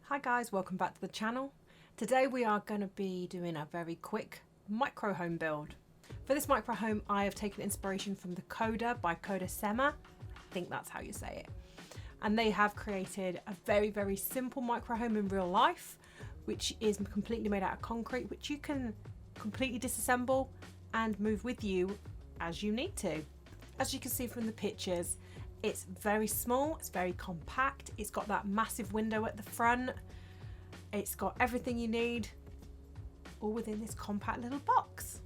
Hi guys, welcome back to the channel. Today we are going to be doing a very quick micro home build. For this micro home I have taken inspiration from the Koda by Kodasema. I think that's how you say it. And they have created a very simple micro home in real life, which is completely made out of concrete, which you can completely disassemble and move with you as you need to. As you can see from the pictures, it's very small, it's very compact, it's got that massive window at the front, it's got everything you need, all within this compact little box.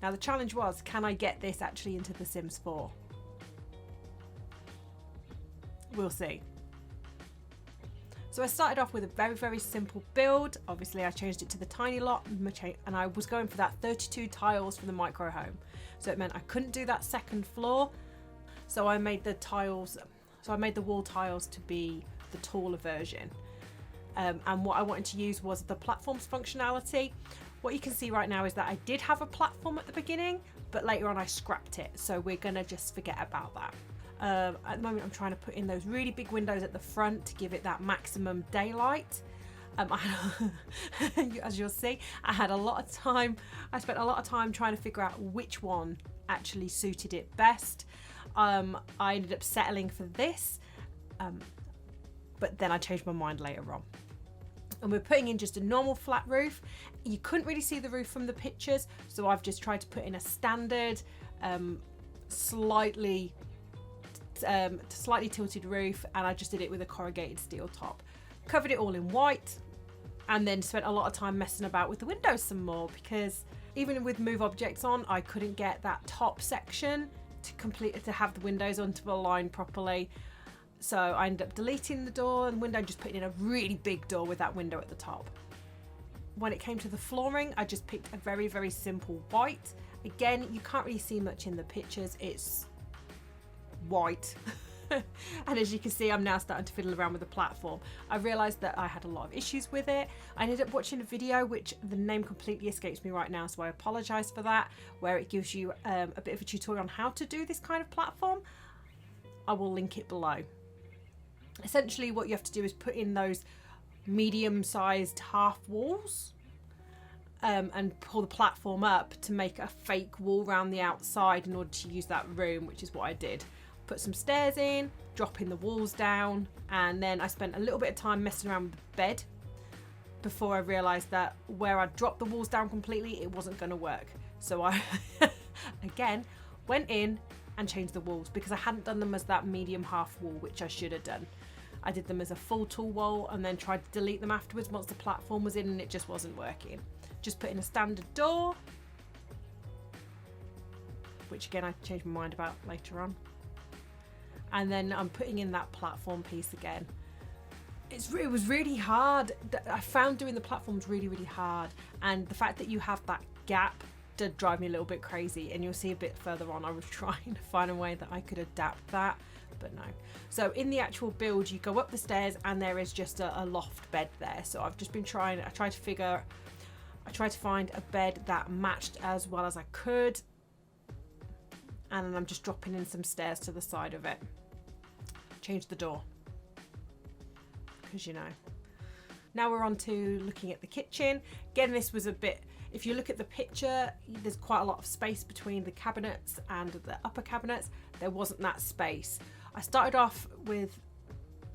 Now the challenge was, can I get this actually into The Sims 4? We'll see. So I started off with a very simple build. Obviously I changed it to the tiny lot and I was going for that 32 tiles for the micro home. So it meant I couldn't do that second floor. So I made the wall tiles to be the taller version. And what I wanted to use was the platforms functionality. What you can see right now is that I did have a platform at the beginning, but later on I scrapped it. So we're gonna just forget about that. At the moment I'm trying to put in those really big windows at the front to give it that maximum daylight. As you'll see, I spent a lot of time trying to figure out which one actually suited it best. I ended up settling for this, but then I changed my mind later on. And we're putting in just a normal flat roof. You couldn't really see the roof from the pictures, so I've just tried to put in a standard, slightly tilted roof, and I just did it with a corrugated steel top. Covered it all in white, and then spent a lot of time messing about with the windows some more, because even with move objects on, I couldn't get that top section to have the windows onto the line properly. So I ended up deleting the door and window and just putting in a really big door with that window at the top. When it came to the flooring, I just picked a very simple white. Again, you can't really see much in the pictures, it's white. And as you can see, I'm now starting to fiddle around with the platform. I realized that I had a lot of issues with it. I ended up watching a video, which the name completely escapes me right now, so I apologize for that, where it gives you a bit of a tutorial on how to do this kind of platform. I will link it below. Essentially what you have to do is put in those medium-sized half walls and pull the platform up to make a fake wall around the outside in order to use that room, which is what I did. Put some stairs in, dropping the walls down, and then I spent a little bit of time messing around with the bed before I realised that where I dropped the walls down completely, it wasn't going to work. So I again went in and changed the walls, because I hadn't done them as that medium half wall, which I should have done. I did them as a full tall wall and then tried to delete them afterwards once the platform was in, and it just wasn't working. Just put in a standard door, which again I changed my mind about later on. And then I'm putting in that platform piece again. It was really hard. I found doing the platforms really hard, and the fact that you have that gap did drive me a little bit crazy, and you'll see a bit further on I was trying to find a way that I could adapt that, but no. So in the actual build, you go up the stairs and there is just a loft bed there. So I've just been I tried to find a bed that matched as well as I could, and then I'm just dropping in some stairs to the side of it. Change the door, because you know. Now we're on to looking at the kitchen. Again, this was a bit, if you look at the picture, there's quite a lot of space between the cabinets and the upper cabinets. There wasn't that space. I started off with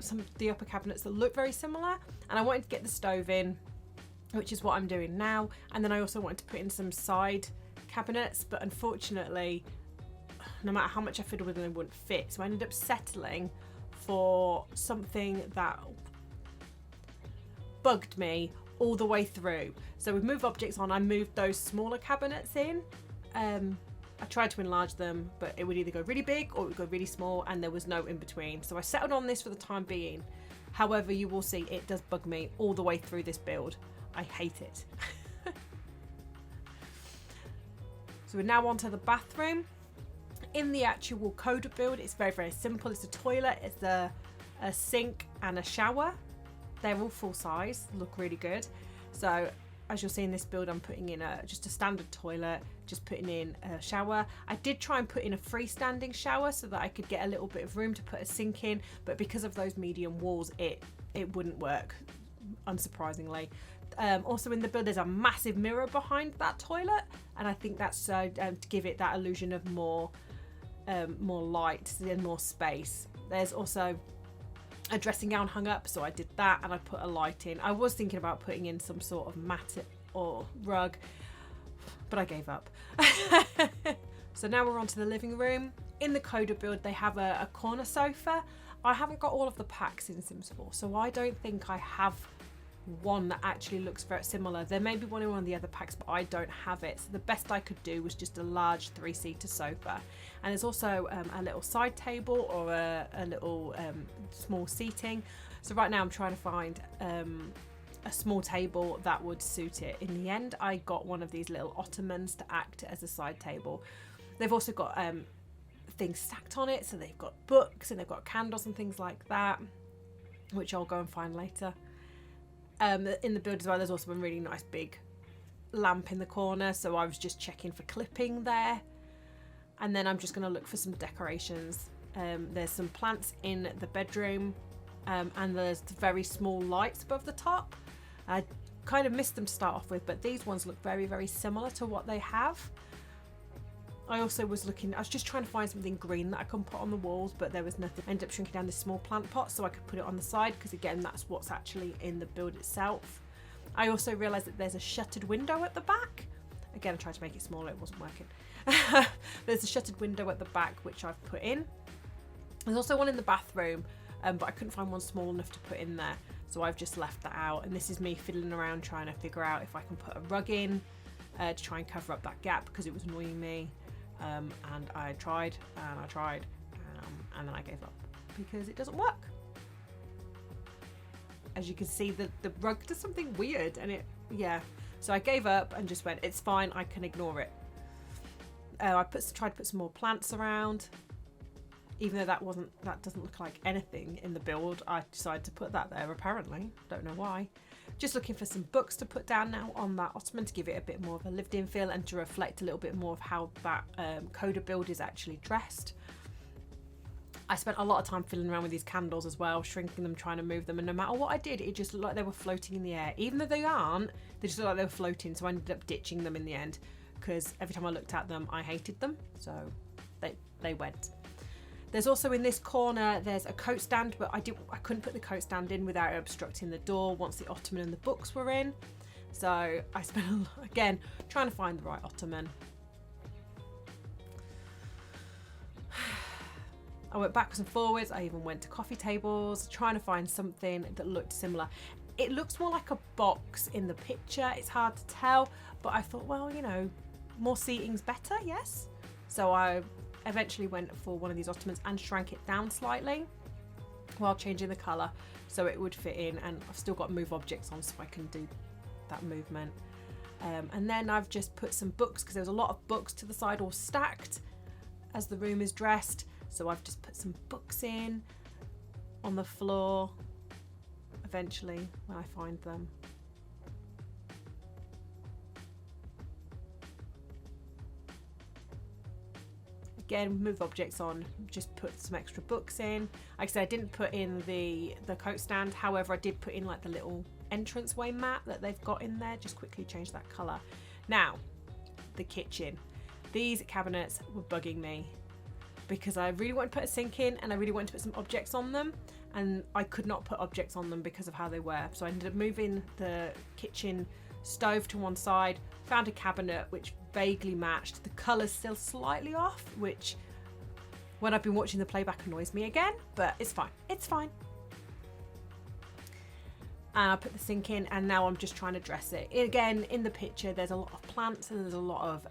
some of the upper cabinets that look very similar, and I wanted to get the stove in, which is what I'm doing now. And then I also wanted to put in some side cabinets, but unfortunately, no matter how much I fiddled with them, they wouldn't fit. So I ended up settling for something that bugged me all the way through. So with move objects on, I moved those smaller cabinets in. I tried to enlarge them, but it would either go really big or it would go really small, and there was no in between. So I settled on this for the time being. However, you will see it does bug me all the way through this build. I hate it. So we're now on to the bathroom. In the actual Koda build, it's very simple. It's a toilet, it's a sink and a shower. They're all full size, look really good. So as you'll see in this build, I'm putting in just a standard toilet, just putting in a shower. I did try and put in a freestanding shower so that I could get a little bit of room to put a sink in, but because of those medium walls, it wouldn't work. unsurprisingly. Also in the build, there's a massive mirror behind that toilet, and I think that's to give it that illusion of more light and more space. There's also a dressing gown hung up, so I did that, and I put a light in. I was thinking about putting in some sort of mat or rug, but I gave up. So now we're on to the living room. In the Koda build, they have a corner sofa. I haven't got all of the packs in Sims 4, so I don't think I have one that actually looks very similar. There may be one in one of the other packs, but I don't have it. So the best I could do was just a large 3-seater sofa. And there's also a little side table or a little small seating. So right now I'm trying to find a small table that would suit it. In the end, I got one of these little ottomans to act as a side table. They've also got things stacked on it, so they've got books and they've got candles and things like that, which I'll go and find later. In the build as well, there's also a really nice big lamp in the corner, so I was just checking for clipping there. And then I'm just going to look for some decorations. There's some plants in the bedroom, and there's very small lights above the top. I kind of missed them to start off with, but these ones look very, very similar to what they have. I was just trying to find something green that I can put on the walls, but there was nothing. I ended up shrinking down this small plant pot so I could put it on the side, because again, that's what's actually in the build itself. I also realised that there's a shuttered window at the back. Again, I tried to make it smaller, it wasn't working. There's a shuttered window at the back, which I've put in. There's also one in the bathroom, but I couldn't find one small enough to put in there, so I've just left that out. And this is me fiddling around trying to figure out if I can put a rug in to try and cover up that gap, because it was annoying me. And I tried and I tried, and then I gave up because it doesn't work. As you can see, the rug does something weird, and so I gave up and just went, it's fine, I can ignore it. I tried to put some more plants around, even though that doesn't look like anything in the build. I decided to put that there, apparently, don't know why. Just looking for some books to put down now on that ottoman to give it a bit more of a lived in feel and to reflect a little bit more of how that Koda build is actually dressed. I spent a lot of time fiddling around with these candles as well, shrinking them, trying to move them, and no matter what I did, it just looked like they were floating in the air. Even though they aren't, they just looked like they were floating, so I ended up ditching them in the end, because every time I looked at them, I hated them, so they went. There's also in this corner, there's a coat stand, but I couldn't put the coat stand in without obstructing the door once the ottoman and the books were in. So I spent, again, trying to find the right ottoman. I went backwards and forwards. I even went to coffee tables, trying to find something that looked similar. It looks more like a box in the picture. It's hard to tell, but I thought, well, you know, more seating's better, yes? So I eventually went for one of these ottomans and shrank it down slightly while changing the colour so it would fit in, and I've still got move objects on so I can do that movement. And then I've just put some books, because there's a lot of books to the side all stacked as the room is dressed, so I've just put some books in on the floor eventually when I find them. Again, move objects on, just put some extra books in. Like I said, I didn't put in the coat stand, however I did put in like the little entranceway mat that they've got in there, just quickly change that colour. Now, the kitchen. These cabinets were bugging me because I really wanted to put a sink in and I really wanted to put some objects on them, and I could not put objects on them because of how they were. So I ended up moving the kitchen stove to one side, found a cabinet which vaguely matched. The colour's still slightly off, which when I've been watching the playback annoys me again, but it's fine. It's fine. And I put the sink in, and now I'm just trying to dress it. Again, in the picture, there's a lot of plants and there's a lot of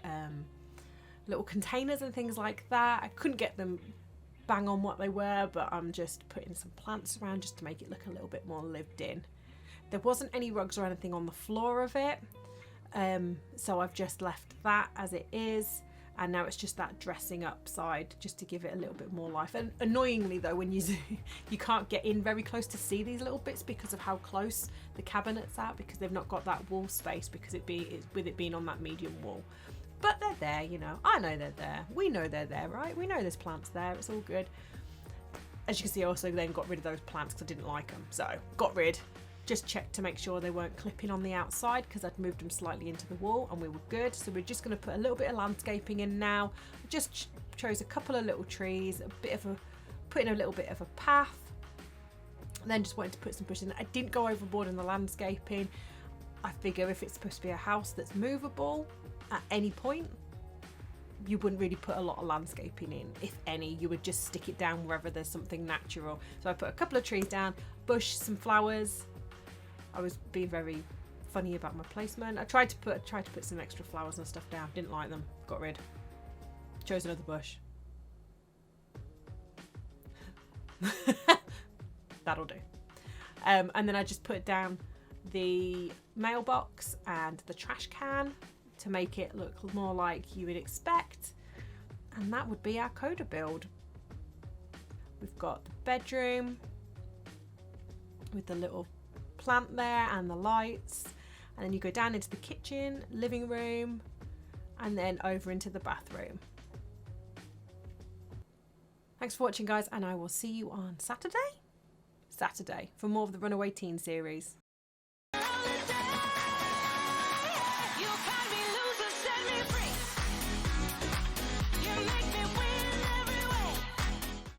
little containers and things like that. I couldn't get them bang on what they were, but I'm just putting some plants around just to make it look a little bit more lived in. There wasn't any rugs or anything on the floor of it, so I've just left that as it is, and now it's just that dressing up side just to give it a little bit more life. And annoyingly though, when you zoom, you can't get in very close to see these little bits because of how close the cabinet's at, because they've not got that wall space, because with it being on that medium wall. But they're there, you know. I know they're there. We know they're there, right? We know there's plants there. It's all good. As you can see, I also then got rid of those plants because I didn't like them. So, got rid. Just checked to make sure they weren't clipping on the outside because I'd moved them slightly into the wall and we were good. So we're just going to put a little bit of landscaping in now. I just chose a couple of little trees, put in a little bit of a path. And then just wanted to put some bushes in. I didn't go overboard in the landscaping. I figure if it's supposed to be a house that's movable at any point, you wouldn't really put a lot of landscaping in. If any, you would just stick it down wherever there's something natural. So I put a couple of trees down, bush, some flowers. I was being very funny about my placement. I tried to put some extra flowers and stuff down. Didn't like them. Got rid. Chose another bush. That'll do. And then I just put down the mailbox and the trash can to make it look more like you would expect. And that would be our Koda build. We've got the bedroom with the little plant there and the lights, and then you go down into the kitchen, living room, and then over into the bathroom. Thanks for watching, guys, and I will see you on Saturday for more of the Runaway Teen series.